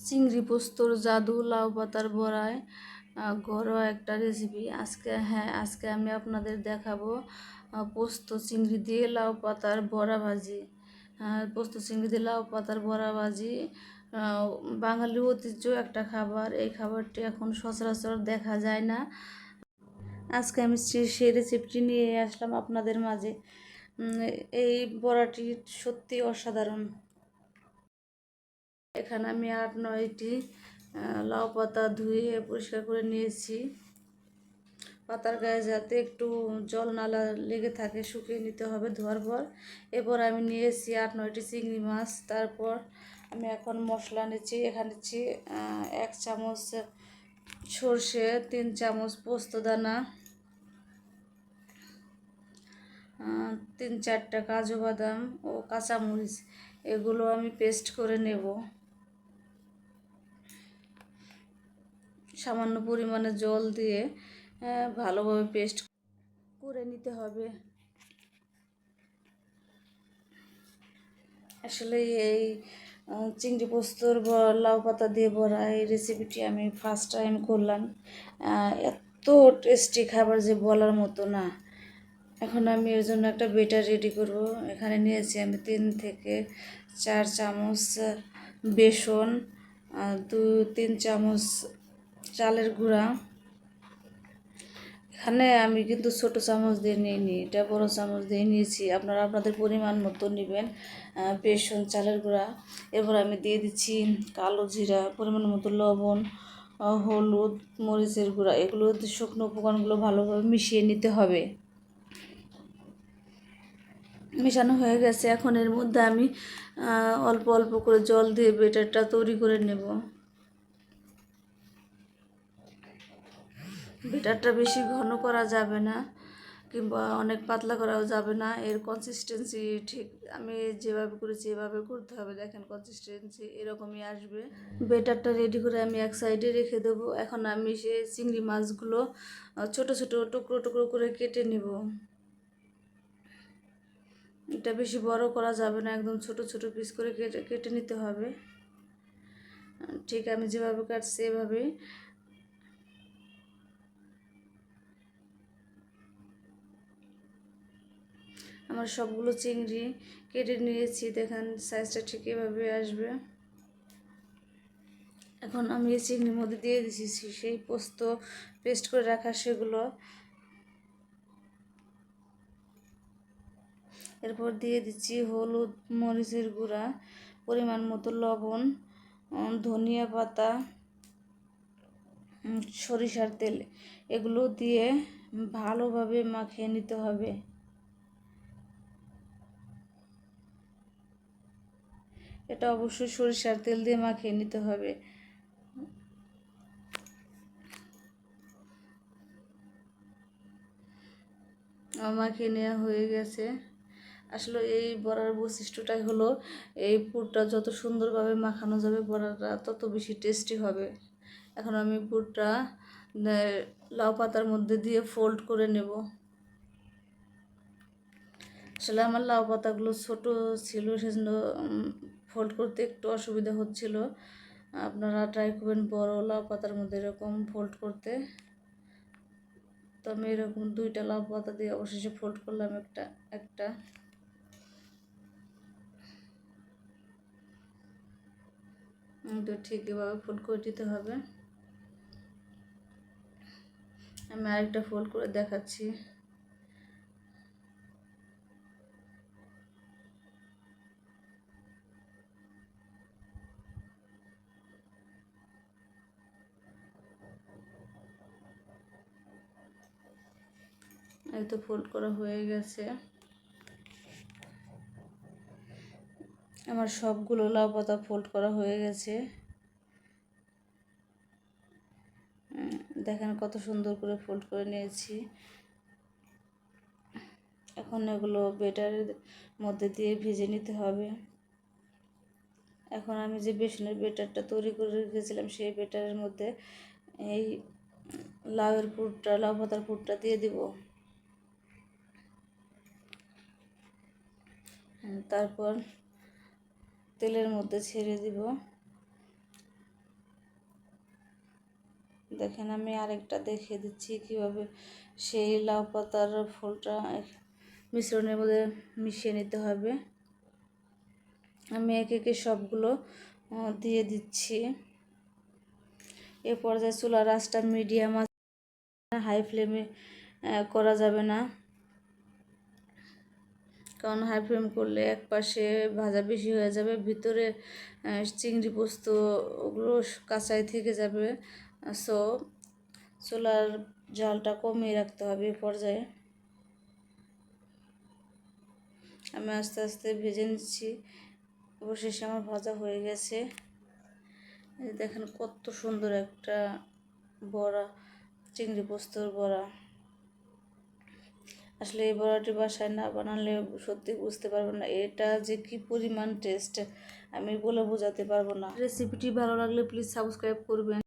চিংড়ি পোস্তর জাদু লাউ পাতার বড়ায় ঘরোয়া একটা রেসিপি। আজকে আমি আপনাদের দেখাবো পোস্ত চিংড়ি দিয়ে লাউ পাতার বড়া ভাজি। পোস্ত চিংড়ি দিয়ে লাউ পাতার বড়া ভাজি বাঙালি ঐতিহ্য একটা খাবার। এই খাবারটি এখন সচরাচর দেখা যায় না। আজকে আমি সেই রেসিপিটি নিয়ে আসলাম আপনাদের মাঝে। এই বড়াটি সত্যি অসাধারণ। এখানে আমি 8-9টি লাউ পাতা ধুয়ে পরিষ্কার করে নিয়েছি। পাতার গায়ে যাতে একটু জল না লেগে থাকে শুকিয়ে নিতে হবে ধোয়ার পর। এরপর আমি নিয়েছি 8-9টি চিংড়ি মাছ। তারপর আমি এখন মশলা নিচ্ছি। এখানে নিচ্ছি 1 চামচ সর্ষে, 3 চামচ পোস্তদানা, 3-4টা কাজু বাদাম ও কাঁচামরিচ। এগুলো আমি পেস্ট করে নেব। সামান্য পরিমাণে জল দিয়ে ভালোভাবে পেস্ট করে নিতে হবে। আসলে এই চিংড়ি পোস্তর লাউ পাতা দিয়ে বড়া এই রেসিপিটি আমি ফার্স্ট টাইম করলাম। এত টেস্টি খাবার যে বলার মতো না। এখন আমি এর জন্য একটা বেটার রেডি করব। এখানে নিয়েছি আমি 3 থেকে 4 চামচ বেসন, 2-3 চামচ চালের গুঁড়া। এখানে আমি কিন্তু ছোট চামচ দিয়ে নিইনি, এটা বড় চামচ দিয়ে নিয়েছি। আপনারা আপনাদের পরিমাণ মতো নেবেন বেসন, চালের গুঁড়া। এরপর আমি দিয়ে দিচ্ছি কালো জিরা, পরিমাণ মতো লবণ, হলুদ, মরিচের গুঁড়া। এগুলো শুকনো উপকরণগুলো ভালোভাবে মিশিয়ে নিতে হবে। মেশানো হয়ে গেছে। এখন এর মধ্যে আমি অল্প অল্প করে জল দিয়ে বেটারটা তৈরি করে নেব। বেটারটা বেশি ঘন করা যাবে না, কিংবা অনেক পাতলা করাও যাবে না। এর কনসিস্টেন্সি ঠিক আমি যেভাবে করেছি এভাবে করতে হবে। দেখেন কনসিস্টেন্সি এরকমই আসবে। বেটারটা রেডি করে আমি এক সাইডে রেখে দেবো। এখন আমি সেই চিংড়ি মাছগুলো ছোট ছোট টুকরো টুকরো করে কেটে নেব। এটা বেশি বড় করা যাবে না, একদম ছোট ছোট পিস করে কেটে নিতে হবে। ঠিক আমি যেভাবে কাটছি এভাবেই। আমার সবগুলো চিংড়ি কেটে নিয়েছি। দেখেন সাইজটা ঠিক এভাবে আসবে। এখন আমি এই চিংড়ির মধ্যে দিয়ে দিচ্ছি সেই পোস্ত পেস্ট করে রাখা সেগুলো। এরপর দিয়ে দিচ্ছি হলুদ, মরিচের গুঁড়া, পরিমাণ মতো লবণ, ধনিয়া পাতা, সরিষার তেল। এগুলো দিয়ে ভালোভাবে মাখিয়ে নিতে হবে। এটা অবশ্যই সরিষার তেল দিয়ে মাখিয়ে নিতে হবে। মাখিয়ে নেওয়া হয়ে গেছে। আসলে এই বড়ার বৈশিষ্ট্যটাই হলো এই পুরটা যত সুন্দরভাবে মাখানো যাবে বড়াটা তত বেশি টেস্টি হবে। এখন আমি পুরটা লাউ পাতার মধ্যে দিয়ে ফোল্ড করে নেব। আসলে আমার লাউ পাতাগুলো ছোট ছিল, সেজন্য ফোল্ড করতে একটু অসুবিধা হচ্ছিল। আপনারা ট্রাই করবেন বড় লাউ পাতার মধ্যে এরকম ফোল্ড করতে। তো আমি এরকম 2টা লাউ পাতা দিয়ে অবশেষে ফোল্ড করলাম একটা। তো ঠিক এভাবে ফোল্ড করে দিতে হবে। আমি আরেকটা ফোল্ড করে দেখাচ্ছি। এই তো ফোল্ড করা হয়ে গেছে। আমার সবগুলো লাউ পাতা ফোল্ড করা হয়ে গেছে। দেখেন কত সুন্দর করে ফোল্ড করে নিয়েছি। এখন এগুলো বেটারের মধ্যে দিয়ে ভেজে নিতে হবে। এখন আমি যে বেসনের বেটারটা তৈরি করে রেখেছিলাম সেই বেটারের মধ্যে এই লাউ পাতার পুরটা দিয়ে দিব। তারপর তেলের মধ্যে ছেড়ে দিব। দেখেন আমি আরেকটা দেখিয়ে দিচ্ছি কিভাবে সেই লাউ পাতার ফুলটা মিশ্রণের মধ্যে মিশিয়ে নিতে হবে। আমি একে একে সবগুলো দিয়ে দিচ্ছি। এ পর্যায়ে চুলার আঁচটা মিডিয়াম আছে, হাই ফ্লেমে করা যাবে না, কারণ হাই ফ্লেম করলে এক পাশে ভাজা বেশি হয়ে যাবে, ভিতরে চিংড়ি পোস্ত ওগুলো কাঁচাই থেকে যাবে। সো চুলার জালটা কমিয়ে রাখতে হবে। এ পর্যায়ে আমি আস্তে আস্তে ভেজে নিচ্ছি। অবশেষে আমার ভাজা হয়ে গেছে। দেখেন কত সুন্দর একটা বড়া, চিংড়ি পোস্তর বড়া। আসলে এই বড়াটি বাসায় না বানালে সত্যি বুঝতে পারবেন না এটা যে কি পরিমাণ টেস্ট, আমি বলে বোঝাতে পারবো না। রেসিপিটি ভালো লাগলে প্লিজ সাবস্ক্রাইব করবেন।